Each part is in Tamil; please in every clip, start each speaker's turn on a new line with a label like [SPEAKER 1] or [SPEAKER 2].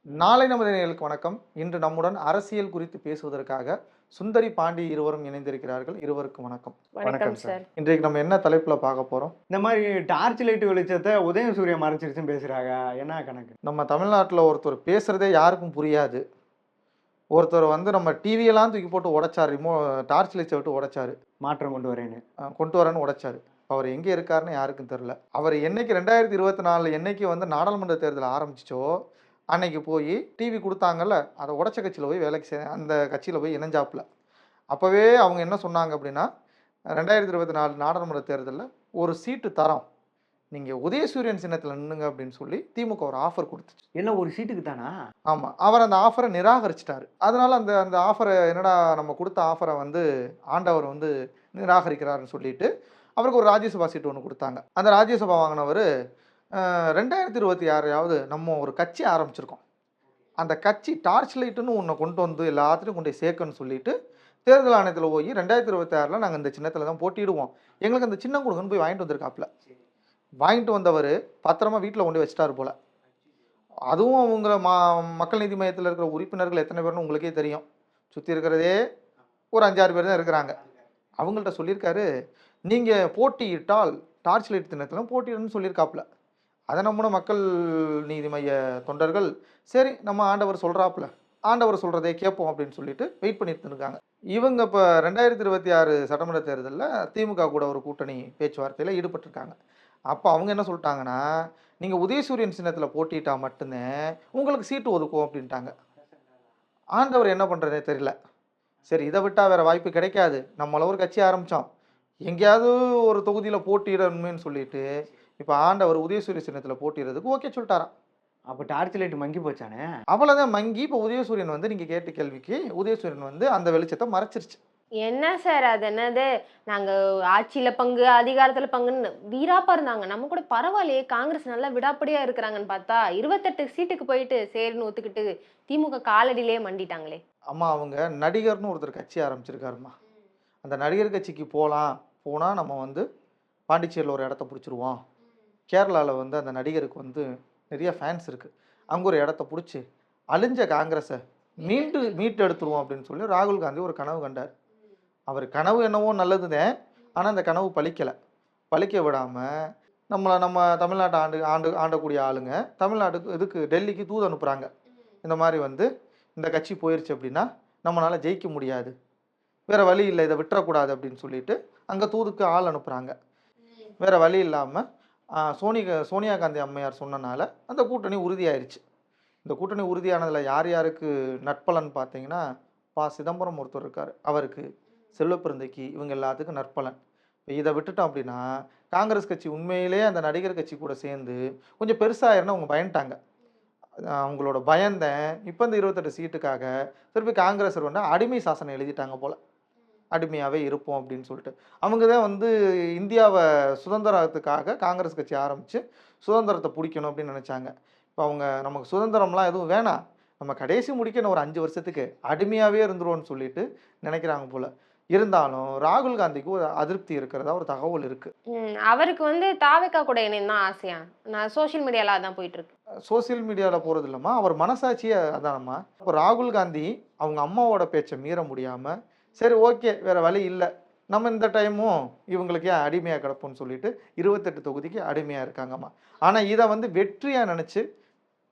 [SPEAKER 1] நாளை நமது நேயர்களுக்கு வணக்கம். இன்று நம்முடன் அரசியல் குறித்து பேசுவதற்காக சுந்தரி பாண்டி இருவரும் இணைந்திருக்கிறார்கள். இருவருக்கும் வணக்கம்.
[SPEAKER 2] வணக்கம் சார்.
[SPEAKER 1] இன்றைக்கு நம்ம என்ன தலைப்புல பார்க்க போறோம்?
[SPEAKER 3] இந்த மாதிரி டார்ச் லைட் வெளிச்சத்தை உதயசூரியன் மறைச்சிருச்சுன்னு பேசுறாங்க. என்ன கணக்கு?
[SPEAKER 1] நம்ம தமிழ்நாட்டுல ஒருத்தர் பேசுறதே யாருக்கும் புரியாது. ஒருத்தர் நம்ம டிவியெல்லாம் தூக்கி போட்டு உடைச்சாரு. டார்ச் லைட்ஸை விட்டு உடைச்சாரு.
[SPEAKER 3] மாற்றம் கொண்டு வரேன்னு
[SPEAKER 1] கொண்டு வரேன்னு உடைச்சாரு. அவர் எங்கே இருக்காருன்னு யாருக்கும் தெரியல. அவர் என்னைக்கு 2024 என்னைக்கு நாடாளுமன்ற தேர்தல் ஆரம்பிச்சிச்சோ அன்னைக்கு போய் டிவி கொடுத்தாங்கல்ல, அதை உடச்ச கட்சியில் போய் வேலைக்கு அந்த கட்சியில் போய் இணைஞ்சாப்புல. அப்போவே அவங்க என்ன சொன்னாங்க அப்படின்னா, 2024 நாடாளுமன்ற தேர்தலில் ஒரு சீட்டு தரோம், நீங்கள் உதயசூரியன் சின்னத்தில் நின்னுங்க அப்படின்னு சொல்லி திமுக ஒரு ஆஃபர் கொடுத்துச்சு.
[SPEAKER 3] என்ன ஒரு சீட்டுக்கு தானா?
[SPEAKER 1] ஆமாம், அவர் அந்த ஆஃபரை நிராகரிச்சிட்டாரு. அதனால அந்த ஆஃபரை என்னடா நம்ம கொடுத்த ஆஃபரை ஆண்டவர் நிராகரிக்கிறாருன்னு சொல்லிட்டு அவருக்கு ஒரு ராஜ்யசபா சீட்டு ஒன்று கொடுத்தாங்க. அந்த ராஜ்யசபா வாங்கினவர் 2026 நம்ம ஒரு கட்சி ஆரம்பிச்சிருக்கோம், அந்த கட்சி டார்ச் லைட்டுன்னு ஒன்று கொண்டு எல்லாத்துலையும் கொண்டு போய் சேர்க்கணும்னு சொல்லிட்டு தேர்தல் ஆணையத்தில் போய் 2026 நாங்கள் இந்த சின்னத்தில் தான் போட்டிடுவோம், எங்களுக்கு அந்த சின்னம் கொடுங்கன்னு போய் வாங்கிட்டு வந்திருக்காப்புல. வாங்கிட்டு வந்தவர் பத்திரமா வீட்டில் கொண்டு வச்சுட்டாரு போல். அதுவும் அவங்கள மக்கள் நீதி மையத்தில் இருக்கிற உறுப்பினர்கள் எத்தனை பேர்னு உங்களுக்கே தெரியும். சுற்றி இருக்கிறதே ஒரு 5-6 பேர் தான் இருக்கிறாங்க. அவங்கள்ட்ட சொல்லியிருக்காரு, நீங்கள் போட்டியிட்டால் டார்ச் லைட் சின்னத்தில் போட்டியிடணும்னு சொல்லியிருக்காப்புல. அதை நம்மளோட மக்கள் நீதி மைய தொண்டர்கள் சரி நம்ம ஆண்டவர் சொல்கிறாப்புல, ஆண்டவர் சொல்கிறதே கேட்போம் அப்படின்னு சொல்லிட்டு வெயிட் பண்ணிட்டு இருக்காங்க. இவங்க இப்போ 2026 சட்டமன்ற தேர்தலில் திமுக கூட ஒரு கூட்டணி பேச்சுவார்த்தையில் ஈடுபட்டிருக்காங்க. அப்போ அவங்க என்ன சொல்லிட்டாங்கன்னா, நீங்கள் உதயசூரியன் சின்னத்தில் போட்டிட்டா மட்டும்தான் உங்களுக்கு சீட்டு ஒதுக்கும் அப்படின்ட்டாங்க. ஆண்டவர் என்ன பண்ணுறதே தெரியல. சரி, இதை விட்டால் வேறு வாய்ப்பு கிடைக்காது, நம்மள ஒரு கட்சி ஆரம்பித்தோம், எங்கேயாவது ஒரு தொகுதியில் போட்டியிடணுமேன்னு சொல்லிட்டு இப்போ ஆண்டவர் உதயசூரிய சின்னத்தில் போட்டிடுறதுக்கு ஓகே சொல்லிட்டாராம்.
[SPEAKER 3] அப்போ டார்ச் லைட் மங்கி போச்சானே?
[SPEAKER 1] அவ்வளோதான் மங்கி. இப்போ உதயசூரியன் நீங்கள் கேட்ட கேள்விக்கு உதயசூரியன் அந்த வெளிச்சத்தை மறைச்சிருச்சு.
[SPEAKER 2] என்ன சார் அது என்னது, நாங்க ஆட்சியில பங்கு அதிகாரத்துல பங்குன்னு வீராப்பா இருந்தாங்க, நம்ம கூட பரவாயில்லையே காங்கிரஸ் நல்லா விடாப்படியா இருக்கிறாங்கன்னு பார்த்தா 28 சீட்டுக்கு போயிட்டு சரின்னு ஒத்துக்கிட்டு திமுக காலடியிலேயே மண்டிட்டாங்களே.
[SPEAKER 1] அம்மா, அவங்க நடிகர்னு ஒருத்தர் கட்சி ஆரம்பிச்சிருக்காருமா. அந்த நடிகர் கட்சிக்கு போனால் நம்ம பாண்டிச்சேரியில் ஒரு இடத்த பிடிச்சிருவோம், கேரளாவில் அந்த நடிகருக்கு நிறைய ஃபேன்ஸ் இருக்குது, அங்கே ஒரு இடத்த பிடிச்சி அழிஞ்ச காங்கிரஸை மீட்டு எடுத்துருவோம் அப்படின்னு சொல்லி ராகுல் காந்தி ஒரு கனவு கண்டார். அவர் கனவு என்னவோ நல்லதுதான், ஆனால் அந்த கனவு பழிக்க விடாமல் நம்ம தமிழ்நாட்டை ஆண்டக்கூடிய ஆளுங்க தமிழ்நாட்டுக்கு டெல்லிக்கு தூது அனுப்புகிறாங்க. இந்த மாதிரி இந்த கட்சி போயிடுச்சு அப்படின்னா நம்மளால் ஜெயிக்க முடியாது, வேறு வழி இல்லை, இதை விட்டுறக்கூடாது அப்படின்னு சொல்லிட்டு அங்கே தூதுக்கு ஆள் அனுப்புகிறாங்க. வேறு வழி இல்லாமல் சோனியா காந்தி அம்மையார் சொன்னனால அந்த கூட்டணி உறுதியாயிருச்சு. இந்த கூட்டணி உறுதியானதில் யார் யாருக்கு நற்பலன் பார்த்தீங்கன்னா, சிதம்பரம் ஒருத்தர் இருக்கார், அவருக்கு, செல்வப்பிரந்தைக்கு, இவங்க எல்லாத்துக்கும் நற்பலன். இப்போ இதை விட்டுட்டோம் அப்படின்னா காங்கிரஸ் கட்சி உண்மையிலே அந்த நடிகர் கட்சி கூட சேர்ந்து கொஞ்சம் பெருசாகிருன்னா அவங்க பயந்துட்டாங்க. அவங்களோட பயந்தேன் இப்போ இந்த 28 சீட்டுக்காக திருப்பி காங்கிரஸ் அடிமை சாசனம் எழுதிட்டாங்க போல், அடிமையாகவே இருப்போம் அப்படின்னு சொல்லிட்டு. அவங்க தான் இந்தியாவை சுதந்திரத்துக்காக காங்கிரஸ் கட்சி ஆரம்பித்து சுதந்திரத்தை பிடிக்கணும் அப்படின்னு நினச்சாங்க. இப்போ அவங்க நமக்கு சுதந்திரம்லாம் எதுவும் வேணாம், நம்ம கடைசி முடிக்கணும் ஒரு 5 வருஷத்துக்கு அடிமையாகவே இருந்துருவோன்னு சொல்லிட்டு நினைக்கிறாங்க போல். இருந்தாலும் ராகுல் காந்திக்கு ஒரு அதிருப்தி இருக்கிறதா ஒரு தகவல் இருக்குது.
[SPEAKER 2] அவருக்கு தாவேக்கா கூட இணையம் தான் ஆசையா, நான் சோசியல் மீடியாவில் அதான் போயிட்டு இருக்கு.
[SPEAKER 1] சோசியல் மீடியாவில் போகிறது இல்லைம்மா, அவர் மனசாட்சியே அதானம்மா. இப்போ ராகுல் காந்தி அவங்க அம்மாவோட பேச்சை மீற முடியாமல் சரி ஓகே வேறு வழி இல்லை, நம்ம இந்த டைமும் இவங்களுக்கு ஏன் அடிமையாக கிடப்போம்னு சொல்லிட்டு 28 தொகுதிக்கு அடிமையாக இருக்காங்கம்மா. ஆனால் இதை வெற்றியாக நினச்சி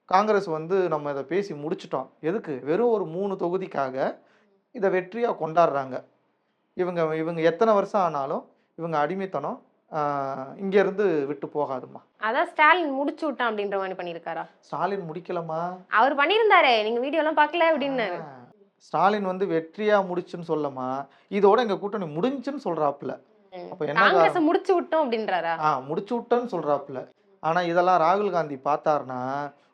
[SPEAKER 1] காங்கிரஸ் நம்ம இதை பேசி முடிச்சிட்டோம், எதுக்கு வெறும் ஒரு 3 தொகுதிக்காக இதை வெற்றியாக கொண்டாடுறாங்க. இவங்க எத்தனை வருஷம் ஆனாலும் இவங்க அடிமைத்தனம் இங்கேருந்து விட்டு போகாதுமா.
[SPEAKER 2] அதான் ஸ்டாலின் முடிச்சு விட்டான் அப்படின்ற மாதிரி பண்ணியிருக்காரா?
[SPEAKER 1] ஸ்டாலின் முடிக்கலமா,
[SPEAKER 2] அவர் பண்ணியிருந்தாரு, நீங்க வீடியோலாம் பார்க்கல அப்படின்னு.
[SPEAKER 1] ஸ்டாலின் வெற்றியா முடிச்சுன்னு சொல்லமா, இதோட எங்க கூட்டணி முடிஞ்சுன்னு சொல்றாப்புல.
[SPEAKER 2] அப்ப என்ன முடிச்சு விட்டோம் அப்படின்றாரா?
[SPEAKER 1] முடிச்சு விட்டோன்னு சொல்றாப்புல. ஆனா இதெல்லாம் ராகுல் காந்தி பார்த்தாருன்னா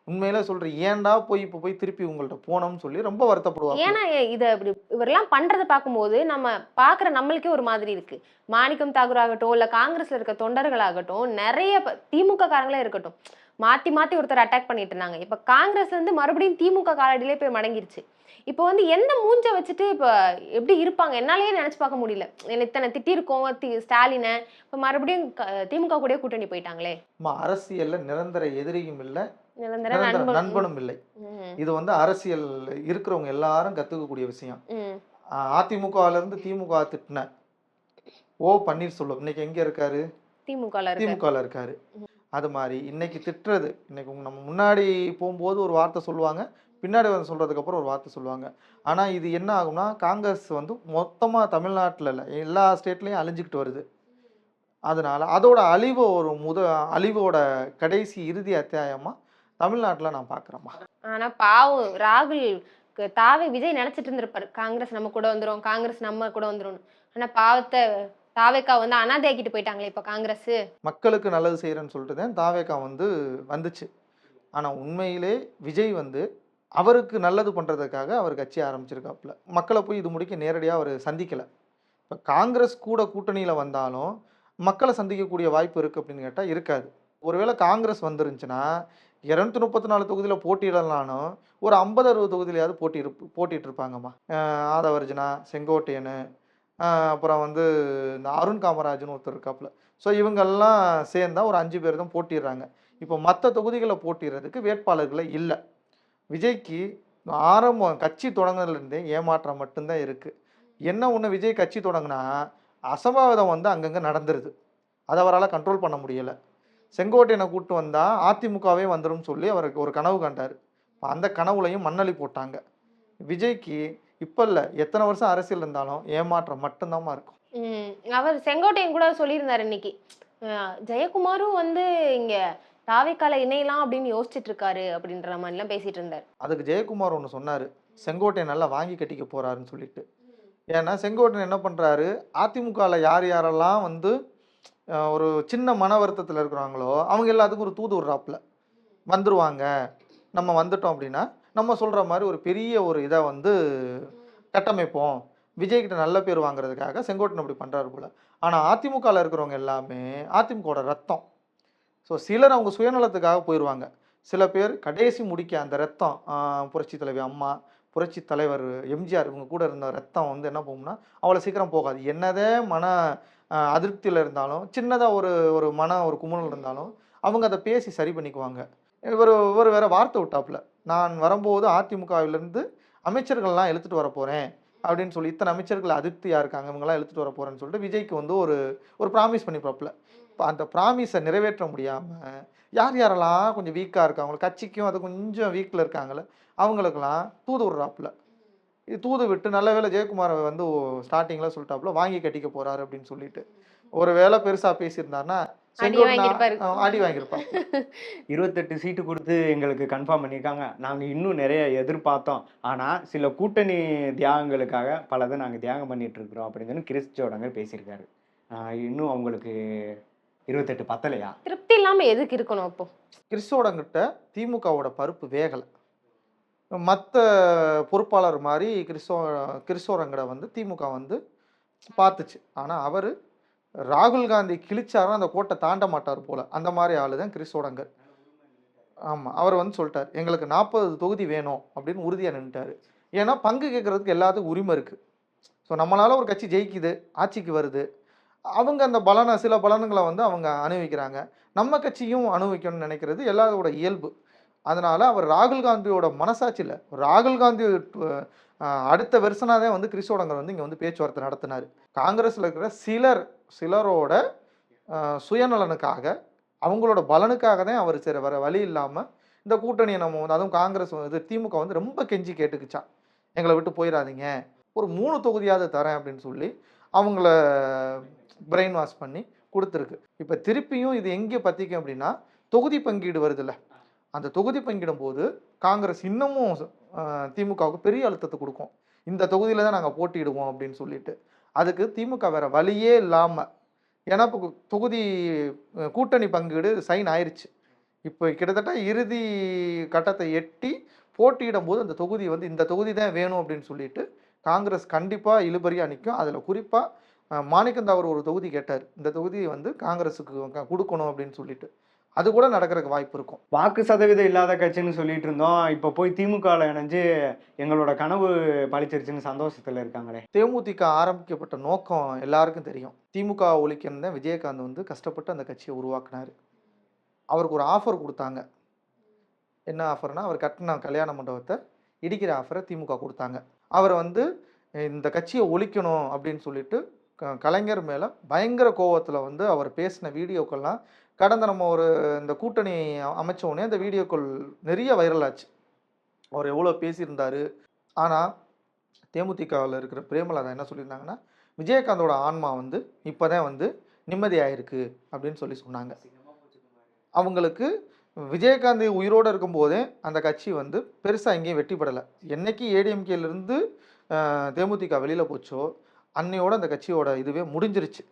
[SPEAKER 1] உண்மையில சொல்றேன், ஏன்டா போய் திருப்பி உங்கள்ட்ட போனோம்னு சொல்லி ரொம்ப வருத்தப்படுவாங்க.
[SPEAKER 2] ஏன்னா இதை இப்படி இவரெல்லாம் பண்றதை பார்க்கும்போது நம்ம பாக்குற நம்மளுக்கே ஒரு மாதிரி இருக்கு. மாணிக்கம் தாகூர் ஆகட்டும், இல்ல காங்கிரஸ்ல இருக்க தொண்டர்கள் ஆகட்டும், நிறைய திமுக காரங்களே இருக்கட்டும், மாத்தி ஒருத்தர் அட்டாக் பண்ணிட்டு இருந்தாங்க. இப்ப காங்கிரஸ்ல மறுபடியும் திமுக காலடியிலே போய் மடங்கிருச்சு. இப்போ எந்த மூஞ்ச வச்சுட்டு இப்ப எப்படி இருப்பாங்க என்னாலேயே நினைச்சு பார்க்க முடியல. இத்தனை திட்டிருக்கோம் ஸ்டாலினை, இப்ப மறுபடியும் திமுக கூட கூட்டணி போயிட்டாங்களே.
[SPEAKER 1] அரசியல்ல நிரந்தர எதிரியும் இல்லை,
[SPEAKER 2] நிரந்தர
[SPEAKER 1] நிரந்தர
[SPEAKER 2] நண்பன்.
[SPEAKER 1] நண்பனும் இல்லை.
[SPEAKER 2] ம்.
[SPEAKER 1] இது வந்து அரசியல் இருக்கிறவங்க எல்லாரும் கத்துக்கக்கூடிய விஷயம்.
[SPEAKER 2] ம்.
[SPEAKER 1] அதிமுகல இருந்து திமுக திட்டின பன்னீர்செல்வம் இன்னைக்கு எங்க இருக்காரு?
[SPEAKER 2] திமுகல இருக்காரு.
[SPEAKER 1] திமுகல இருக்காரு. அது மாதிரி இன்னைக்கு திட்டுறது, இன்னைக்கு நம்ம முன்னாடி போகும்போது ஒரு வார்த்தை சொல்லுவாங்க, பின்னாடி வந்து சொல்றதுக்கு அப்புறம் ஒரு வார்த்தை சொல்லுவாங்க. ஆனா இது என்ன ஆகும்னா, காங்கிரஸ் வந்து மொத்தமா தமிழ்நாட்டுல இல்ல, எல்லா ஸ்டேட்லயும் அழிஞ்சுக்கிட்டு வருது. அதனால அதோட அழிவு அழிவோட கடைசி இறுதி அத்தியாயமா தமிழ்நாட்டுல நான் பார்க்குறேம்மா.
[SPEAKER 2] ஆனா பாவம் ராகுல் தாவே விஜய் நினைச்சிட்டு இருந்திருப்பாரு, காங்கிரஸ் நம்ம கூட வந்துரும், காங்கிரஸ் நம்ம கூட வந்துரும். ஆனா பாவத்தை தாவேக்கா வந்து அனாதையாக்கிட்டு போயிட்டாங்களே இப்ப காங்கிரஸ்.
[SPEAKER 1] மக்களுக்கு நல்லது செய்யறேன்னு சொல்லிட்டு தான் தாவேகா வந்து வந்துச்சு. ஆனா உண்மையிலே விஜய் வந்து அவருக்கு நல்லது பண்றதுக்காக அவர் கட்சி ஆரம்பிச்சிருக்காப்புல. மக்களை போய் இது முடிக்க நேரடியா அவர் சந்திக்கல. இப்ப காங்கிரஸ் கூட கூட்டணியில வந்தாலும் மக்களை சந்திக்கக்கூடிய வாய்ப்பு இருக்கு அப்படின்னு கேட்டா இருக்காது. ஒருவேளை காங்கிரஸ் வந்துருந்துச்சுன்னா 234 தொகுதியில போட்டியிடலானும் ஒரு 50-60 தொகுதியிலையாவது போட்டிட்டு இருப்பாங்கம்மா. ஆதவர்ஜுனா, செங்கோட்டையன், அப்புறம் வந்து இந்த அருண் காமராஜ்னு ஒருத்தர் இருக்காப்புல. ஸோ இவங்கெல்லாம் சேர்ந்தா ஒரு 5 பேர் தான் போட்டிடுறாங்க. இப்போ மற்ற தொகுதிகளில் போட்டிடுறதுக்கு வேட்பாளர்களே இல்லை. விஜய்க்கு கட்சி தொடங்குனதுலேருந்தே ஏமாற்றம் மட்டும்தான் இருக்குது. என்ன ஒன்று, விஜய் கட்சி தொடங்கினா அசம்பாவிதம் வந்து அங்கங்கே நடந்துருது. அதை அவரால் கண்ட்ரோல் பண்ண முடியலை. செங்கோட்டையனை கூப்பிட்டு வந்தால் அதிமுகவே வந்துடும் சொல்லி அவருக்கு ஒரு கனவு கண்டார். அந்த கனவுலையும் மண்ணள்ளி போட்டாங்க. விஜய்க்கு இப்போ இல்லை, எத்தனை வருஷம் அரசியல் இருந்தாலும் ஏமாற்றம் மட்டும்தாம்மா இருக்கும்.
[SPEAKER 2] அவர் செங்கோட்டையன் கூட சொல்லியிருந்தாரு இன்னைக்கு, ஜெயக்குமாரும் வந்து இங்க தாவேக்கால இணையலாம் அப்படின்னு யோசிச்சுட்டு இருக்காரு அப்படின்ற மாதிரி எல்லாம் பேசிட்டு இருந்தாரு.
[SPEAKER 1] அதுக்கு ஜெயக்குமார் ஒன்று சொன்னார், செங்கோட்டையன் நல்லா வாங்கி கட்டிக்க போறாருன்னு சொல்லிட்டு. ஏன்னா செங்கோட்டையன் என்ன பண்ணுறாரு, அதிமுகவில் யார் யாரெல்லாம் வந்து ஒரு சின்ன மன வருத்தத்தில் இருக்கிறாங்களோ அவங்க எல்லாத்துக்கும் ஒரு தூது விடுறாப்புல. வந்துருவாங்க, நம்ம வந்துட்டோம் அப்படின்னா நம்ம சொல்கிற மாதிரி ஒரு பெரிய ஒரு இதை வந்து கட்டமைப்போம், விஜய்கிட்ட நல்ல பேர் வாங்குறதுக்காக செங்கோட்டையன் அப்படி பண்ணுறாரு போல். ஆனால் அதிமுகவில் இருக்கிறவங்க எல்லாமே அதிமுகவோட ரத்தம். ஸோ சிலர் அவங்க சுயநலத்துக்காக போயிடுவாங்க. சில பேர் கடைசி முடிக்க அந்த ரத்தம், புரட்சி தலைவி அம்மா, புரட்சி தலைவர் எம்ஜிஆர் இவங்க கூட இருந்த ரத்தம் வந்து என்ன போகும்னா அவ்வளோ சீக்கிரம் போகாது. என்னதே மன அதிருப்தியில் இருந்தாலும், சின்னதாக ஒரு ஒரு குமுறல் இருந்தாலும் அவங்க அதை பேசி சரி பண்ணிக்குவாங்க. இவர் வேற வார்த்தை விட்டாப்புல, நான் வரும்போது அதிமுகவிலேருந்து அமைச்சர்கள்லாம் இழுத்துட்டு வர போகிறேன் அப்படின்னு சொல்லி, இத்தனை அமைச்சர்கள் அதிருப்தியாக இருக்காங்க, இவங்கெல்லாம் இழுத்துட்டு வர போகிறேன்னு சொல்லிட்டு விஜய்க்கு வந்து ஒரு ப்ராமிஸ் பண்ணிப்பாப்புல. இப்போ அந்த ப்ராமிஸை நிறைவேற்ற முடியாமல் யார் யாரெல்லாம் கொஞ்சம் வீக்காக இருக்காங்களோ, கட்சிக்கும் அது கொஞ்சம் வீக்கில் இருக்காங்களோ அவங்களுக்கெல்லாம் தூது விடுறாப்புல. இது தூது விட்டு நல்ல வேளை ஜெயக்குமாரை வந்து ஸ்டார்டிங்கில் சொல்லிட்டாப்புல வாங்கி கட்டிக்க போகிறாரு அப்படின்னு சொல்லிட்டு. ஒரு வேளை பெருசாக பேசியிருந்தாருன்னா
[SPEAKER 2] அடி வாங்கியிருப்பாரு.
[SPEAKER 1] அடி வாங்கியிருப்பாங்க.
[SPEAKER 3] 28 சீட்டு கொடுத்து எங்களுக்கு கன்ஃபார்ம் பண்ணியிருக்காங்க. நாங்கள் இன்னும் நிறைய எதிர்பார்த்தோம். ஆனால் சில கூட்டணி தியாகங்களுக்காக பலதை நாங்கள் தியாகம் பண்ணிட்டு இருக்கிறோம் அப்படின்னு கிறிஸ் ஜோடங்கர் பேசியிருக்காரு. இன்னும் அவங்களுக்கு 28 பத்தலையா?
[SPEAKER 2] திருப்தி இல்லாம எதுக்கு இருக்கணும் அப்போ?
[SPEAKER 1] கிறிஸ்தோடங்கிட்ட திமுகவோட பருப்பு வேகலை. மற்ற பொறுப்பாளர் மாதிரி கிறிஸ்தோரங்கடை வந்து திமுக வந்து பார்த்துச்சு. ஆனால் அவர் ராகுல் காந்தி கிழிச்சாரும் அந்த கோட்டை தாண்ட மாட்டார் போல, அந்த மாதிரி ஆளு தான் கிறிஸ்தோடங்கர். ஆமாம், அவர் வந்து சொல்லிட்டார், எங்களுக்கு 40 தொகுதி வேணும் அப்படின்னு உறுதியாக நின்றுட்டார். ஏன்னா பங்கு கேட்கறதுக்கு எல்லாத்துக்கும் உரிமை இருக்குது. ஸோ நம்மளால ஒரு கட்சி ஜெயிக்குது, ஆட்சிக்கு வருது, அவங்க அந்த சில பலன்களை வந்து அவங்க அனுபவிக்கிறாங்க, நம்ம கட்சியும் அனுபவிக்கணும்னு நினைக்கிறது எல்லாரோட இயல்பு. அதனால் அவர் ராகுல் காந்தியோட மனசாட்சி இல்லை, ராகுல் காந்தி அடுத்த வெர்சனாக தான் வந்து கிறிஸ்தோடங்கர் வந்து இங்கே வந்து பேச்சுவார்த்தை நடத்தினார். காங்கிரஸில் இருக்கிற சிலரோட சுயநலனுக்காக, அவங்களோட பலனுக்காக தான் அவர் சரி வர வழி இல்லாமல் இந்த கூட்டணியை நம்ம வந்து, அதுவும் காங்கிரஸ் வந்து திமுக வந்து ரொம்ப கெஞ்சி கேட்டுக்குச்சான், எங்களை விட்டு போயிடாதீங்க, ஒரு 3 தொகுதியாவது தரேன் அப்படின்னு சொல்லி அவங்கள பிரெயின் வாஷ் பண்ணி கொடுத்துருக்கு. இப்போ திருப்பியும் இது எங்கே பற்றிக்கும் அப்படின்னா, தொகுதி பங்கீடு வருதுல்ல, அந்த தொகுதி பங்கிடும் போது காங்கிரஸ் இன்னமும் திமுகவுக்கு பெரிய அழுத்தத்தை கொடுக்கும். இந்த தொகுதியில் தான் நாங்கள் போட்டியிடுவோம் அப்படின்னு சொல்லிட்டு. அதுக்கு திமுக வேற வழியே இல்லாமல், ஏன்னா இப்போ தொகுதி கூட்டணி பங்கீடு சைன் ஆயிடுச்சு, இப்போ கிட்டத்தட்ட இறுதி கட்டத்தை எட்டி போட்டியிடும் போது அந்த தொகுதி வந்து இந்த தொகுதி தான் வேணும் அப்படின்னு சொல்லிட்டு காங்கிரஸ் கண்டிப்பாக இழுபறியாக நிற்கும். அதில் குறிப்பாக மாணிக்கந்தாவர் ஒரு தொகுதி கேட்டார், இந்த தொகுதியை வந்து காங்கிரஸுக்கு கொடுக்கணும் அப்படின்னு சொல்லிட்டு. அது கூட நடக்கிறதுக்கு வாய்ப்பு இருக்கும்.
[SPEAKER 3] வாக்கு சதவீதம் இல்லாத கட்சின்னு சொல்லிட்டு இருந்தோம், இப்போ போய் திமுகவில் இணைஞ்சு எங்களோட கனவு பழிச்சிருச்சுன்னு சந்தோஷத்தில் இருக்காங்களே.
[SPEAKER 1] தேமுதிக ஆரம்பிக்கப்பட்ட நோக்கம் எல்லாருக்கும் தெரியும். திமுக ஒழிக்கணும் தான் விஜயகாந்த் வந்து கஷ்டப்பட்டு அந்த கட்சியை உருவாக்குனார். அவருக்கு ஒரு ஆஃபர் கொடுத்தாங்க, என்ன ஆஃபர்னா, அவர் கட்டின கல்யாண மண்டபத்தை இடிக்கிற ஆஃபரை திமுக கொடுத்தாங்க. அவர் வந்து இந்த கட்சியை ஒழிக்கணும் அப்படின்னு சொல்லிட்டு கலைஞர் மேலே பயங்கர கோவத்தில் வந்து அவர் பேசின வீடியோக்கள்லாம் கடந்த நம்ம ஒரு இந்த கூட்டணி அமைச்ச உடனே அந்த வீடியோக்கள் நிறைய வைரல் ஆச்சு. அவர் எவ்வளோ பேசியிருந்தாரு. ஆனால் தேமுதிகவில் இருக்கிற பிரேமலதா என்ன சொல்லியிருந்தாங்கன்னா, விஜயகாந்தோட ஆன்மா வந்து இப்போ தான் வந்து நிம்மதியாயிருக்கு அப்படின்னு சொன்னாங்க. அவங்களுக்கு விஜயகாந்த் உயிரோடு இருக்கும்போதே அந்த கட்சி வந்து பெருசாக எங்கேயும் வெற்றிப்படலை. என்னைக்கு ஏடிஎம்கேலேருந்து தேமுதிக வெளியில் போச்சோ அன்னையோட அந்த கட்சியோட இதுவே முடிஞ்சிருச்சு.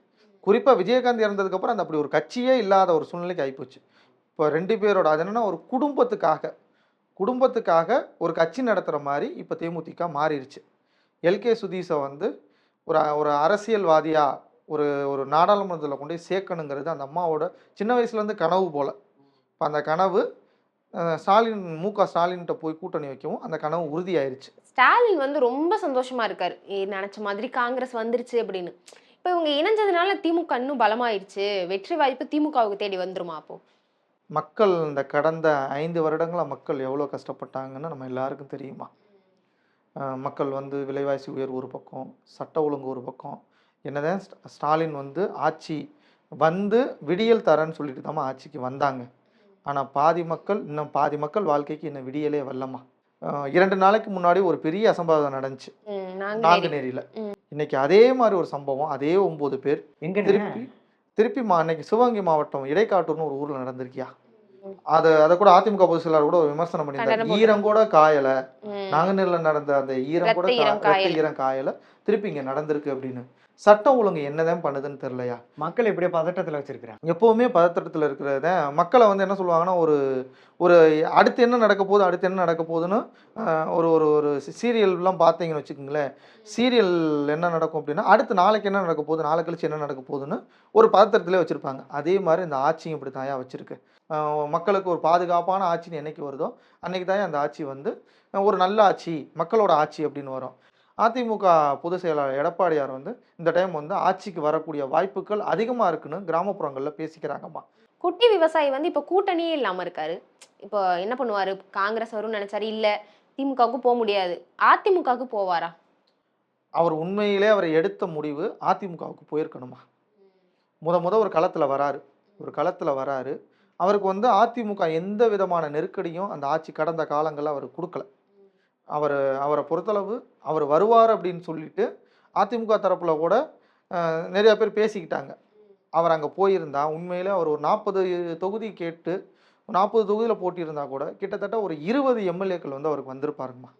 [SPEAKER 1] குறிப்பாக விஜயகாந்த் இறந்ததுக்கப்புறம் அந்த அப்படி ஒரு கட்சியே இல்லாத ஒரு சூழ்நிலைக்கு ஆகிப்போச்சு. இப்போ 2 பேரோட அது என்னென்னா ஒரு குடும்பத்துக்காக ஒரு கட்சி நடத்துகிற மாதிரி இப்போ தேமுதிக மாறிடுச்சு. எல்கே சுதீஷை வந்து ஒரு அரசியல்வாதியாக ஒரு நாடாளுமன்றத்தில் கொண்டு போய் சேர்க்கணுங்கிறது அந்த அம்மாவோட சின்ன வயசுலேருந்து கனவு போல். இப்போ அந்த கனவு ஸ்டாலின் மு.க. ஸ்டாலின்கிட்ட போய் கூட்டணி வைக்கவும் அந்த கனவு உறுதியாயிருச்சு.
[SPEAKER 2] ஸ்டாலின் வந்து ரொம்ப சந்தோஷமா இருக்காரு, நினைச்ச மாதிரி காங்கிரஸ் வந்துருச்சு அப்படின்னு. இப்போ இவங்க இணைஞ்சதுனால திமுக இன்னும் பலமாயிருச்சு, வெற்றி வாய்ப்பு திமுகவுக்கு தேடி வந்துருமா? அப்போ
[SPEAKER 1] மக்கள் இந்த கடந்த 5 வருடங்களாக மக்கள் எவ்வளோ கஷ்டப்பட்டாங்கன்னு நம்ம எல்லாருக்கும் தெரியுமா? மக்கள் வந்து விலைவாசி உயர்வு ஒரு பக்கம், சட்ட ஒழுங்கு ஒரு பக்கம். என்னதான் ஸ்டாலின் வந்து ஆட்சி வந்து விடியல் தரேன்னு சொல்லிட்டு தான் ஆட்சிக்கு வந்தாங்க. ஆனால் பாதி மக்கள் வாழ்க்கைக்கு இன்னும் விடியலே வரலம்மா. 2 நாளைக்கு முன்னாடி ஒரு பெரிய அசம்பாவிதம் நடந்துச்சு நாங்குநேரியில். இன்னைக்கு அதே மாதிரி ஒரு சம்பவம், அதே 9 பேர் திருப்பி அன்னைக்கு சிவகங்கை மாவட்டம் இடைக்காட்டூர்னு ஒரு ஊரில் நடந்திருக்கியா? அதை கூட அதிமுக பொதுச் செயலாளர் கூட விமர்சனம் பண்ணியிருந்தாங்க. ஈரம் கூட காயலை, நாங்குநேரில் நடந்த அந்த ஈரம் கூட ஈரம் காயலை, திருப்பி இங்கே நடந்திருக்கு அப்படின்னு. சட்டம் ஒழுங்கு என்னதான் பண்ணுதுன்னு தெரியலையா?
[SPEAKER 3] மக்கள் எப்படியே பதட்டத்தில் வச்சிருக்கிறாங்க.
[SPEAKER 1] எப்போவுமே பதட்டத்தில் இருக்கிறத மக்களை வந்து என்ன சொல்லுவாங்கன்னா, ஒரு அடுத்து என்ன நடக்க போகுதுன்னு ஒரு சீரியல்லாம் பார்த்தீங்கன்னு வச்சுக்கோங்களேன். சீரியல் என்ன நடக்கும் அப்படின்னா, அடுத்து நாளைக்கு என்ன நடக்க போகுது, நாளை கழிச்சு என்ன நடக்க போகுதுன்னு ஒரு பதட்டத்திலே வச்சுருப்பாங்க. அதே மாதிரி இந்த ஆட்சியும் இப்படி தாயா வச்சுருக்கு. மக்களுக்கு ஒரு பாதுகாப்பான ஆட்சின்னு என்னைக்கு வருதோ அன்னைக்கு தான் அந்த ஆட்சி வந்து ஒரு நல்ல ஆட்சி, மக்களோட ஆட்சி அப்படின்னு வரும். அதிமுக பொதுச் செயலாளர் எடப்பாடியார் வந்து இந்த டைம் வந்து ஆட்சிக்கு வரக்கூடிய வாய்ப்புகள் அதிகமாக இருக்குன்னு கிராமப்புறங்களில் பேசிக்கிறாங்கம்மா.
[SPEAKER 2] குட்டி விவசாயி வந்து இப்போ கூட்டணியே இல்லாமல் இருக்காரு. இப்போ என்ன பண்ணுவார்? காங்கிரஸ் வரும்னு நினைச்சாரு, இல்லை திமுகவுக்கு போக முடியாது, அதிமுகவுக்கு போவாரா?
[SPEAKER 1] அவர் உண்மையிலே அவர் எடுத்த முடிவு அதிமுகவுக்கு போயிருக்கணுமா. ஒரு களத்தில் வராரு. அவருக்கு வந்து அதிமுக எந்த விதமான நெருக்கடியும் அந்த ஆட்சி கடந்த காலங்களில் அவர் கொடுக்கல. அவரை பொறுத்தளவு அவர் வருவார் அப்படின்னு சொல்லிட்டு அதிமுக தரப்பில் கூட நிறைய பேர் பேசிக்கிட்டாங்க. அவர் அங்கே போயிருந்தா உண்மையிலே அவர் ஒரு 40 தொகுதி கேட்டு 40 தொகுதியில் போட்டியிருந்தா கூட கிட்டத்தட்ட ஒரு 20 எம்எல்ஏக்கள் வந்து அவருக்கு வந்திருப்பாருங்கம்மா.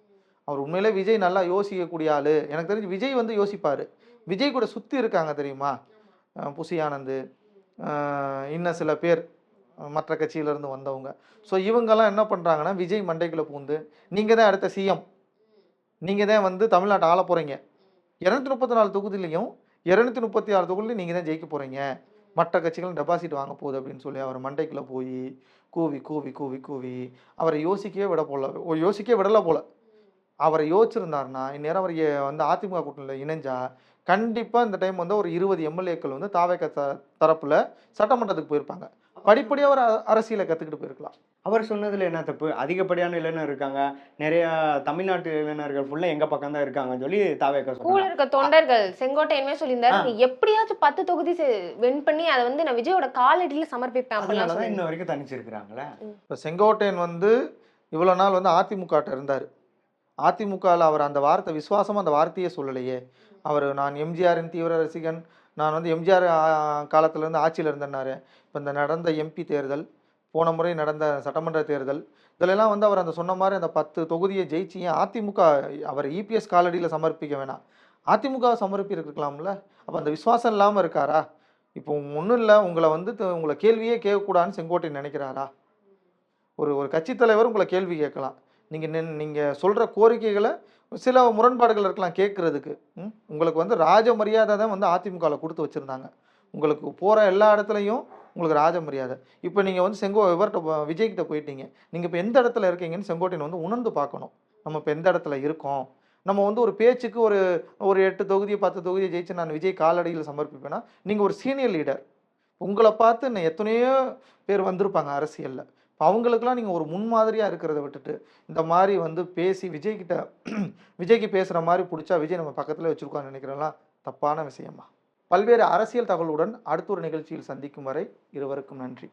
[SPEAKER 1] அவர் உண்மையிலே விஜய் நல்லா யோசிக்கக்கூடிய ஆள். எனக்கு தெரிஞ்சு விஜய் வந்து யோசிப்பார். விஜய் கூட சுற்றி இருக்காங்க தெரியுமா, புசி ஆனந்த், இன்னும் சில பேர் மற்ற கட்சியிலேருந்து வந்தவங்க. ஸோ இவங்கெல்லாம் என்ன பண்ணுறாங்கன்னா, விஜய் மண்டைக்குள்ளே பூந்து நீங்கள் தான் அடுத்த சிஎம், நீங்கள் தான் வந்து தமிழ்நாட்டை ஆள போகிறீங்க, 234 தொகுதியிலையும் 236 தொகுதியிலையும் நீங்கள் தான் ஜெயிக்க போகிறீங்க, மற்ற கட்சிகளும் டெபாசிட் வாங்க போகுது அப்படின்னு சொல்லி அவர் மண்டைக்குள்ளே போய் கூவி அவரை யோசிக்கவே விடலை போல். அவரை யோசிச்சிருந்தாருன்னா இந்நேரம் அவர் வந்து அதிமுக கூட்டணியில் இணைஞ்சா கண்டிப்பாக இந்த டைம் வந்து ஒரு 20 எம்எல்ஏக்கள் வந்து தாவேக தரப்பில் சட்டமன்றத்துக்கு போயிருப்பாங்க. படிப்படியாக அவர் அரசியலை கற்றுக்கிட்டு போயிருக்கலாம்.
[SPEAKER 3] அவர் சொன்னதில் என்ன தப்பு? அதிகப்படியான இளைஞர் இருக்காங்க, நிறைய தமிழ்நாட்டு இளைஞர்கள் ஃபுல்லாக எங்கள் பக்கம் தான் இருக்காங்கன்னு சொல்லி தாவேக
[SPEAKER 2] கூட இருக்க தொண்டர்கள் செங்கோட்டையன்மே சொல்லியிருந்தாரு, எப்படியாச்சும் 10 தொகுதி வின் பண்ணி அதை வந்து நான் விஜயோட காலடியில் சமர்ப்பிப்பேன் அப்படிலாம்
[SPEAKER 3] இன்ன வரைக்கும் தனிச்சிருக்கிறாங்களே.
[SPEAKER 1] இப்போ செங்கோட்டையன் வந்து இவ்வளோ நாள் வந்து அதிமுகட்ட இருந்தார். அதிமுகவில் அவர் அந்த வார்த்தை விசுவாசமாக அந்த வார்த்தையே சொல்லலையே. நான் எம்ஜிஆரின் தீவிர ரசிகன், நான் வந்து எம்ஜிஆர் காலத்திலேருந்து ஆட்சியில் இருந்தேன்னாரு. இப்போ இந்த நடந்த எம்பி தேர்தல், போன முறை நடந்த சட்டமன்ற தேர்தல், இதிலெல்லாம் வந்து அவர் அந்த சொன்ன மாதிரி அந்த 10 தொகுதியை ஜெயிச்சு அதிமுக அவர் இபிஎஸ் காலடியில் சமர்ப்பிக்க வேணாம், அதிமுக சமர்ப்பிருக்கலாம்ல. அப்போ அந்த விசுவாசம் இல்லாமல் இருக்காரா? இப்போ ஒன்றும் இல்லை, உங்களை கேள்வியே கேட்கக்கூடாதுன்னு செங்கோட்டையன் நினைக்கிறாரா? ஒரு கட்சி தலைவர் உங்களை கேள்வி கேட்கலாம், நீங்கள் சொல்கிற கோரிக்கைகளை சில முரண்பாடுகள் இருக்கலாம் கேட்குறதுக்கு. உங்களுக்கு வந்து ராஜ மரியாதை தான் வந்து அதிமுகவில் கொடுத்து வச்சுருந்தாங்க. உங்களுக்கு போகிற எல்லா இடத்துலையும் உங்களுக்கு ராஜ மரியாதை. இப்போ நீங்கள் வந்து விஜய்கிட்ட போயிட்டீங்க, நீங்கள் இப்போ எந்த இடத்துல இருக்கீங்கன்னு செங்கோட்டையன் வந்து உணர்ந்து பார்க்கணும். நம்ம இப்போ எந்த இடத்துல இருக்கோம், நம்ம வந்து ஒரு பேச்சுக்கு ஒரு 8 தொகுதி 10 தொகுதியை ஜெயிச்சு நான் விஜய் காலடியில் சமர்ப்பிப்பேன்னா, நீங்கள் ஒரு சீனியர் லீடர், உங்களை பார்த்து எத்தனையோ பேர் வந்திருப்பாங்க அரசியலில். இப்போ அவங்களுக்குலாம் நீங்கள் ஒரு முன்மாதிரியாக இருக்கிறத விட்டுட்டு இந்த மாதிரி வந்து பேசி விஜய்கிட்ட விஜய்க்கு பேசுகிற மாதிரி பிடிச்சா விஜய் நம்ம பக்கத்தில் வச்சுருக்கோன்னு நினைக்கிறேன்லாம் தப்பான விஷயமா. பல்வேறு அரசியல் தகவலுடன் அடுத்த ஒரு நிகழ்ச்சியில் சந்திக்கும் வரை இருவருக்கும் நன்றி.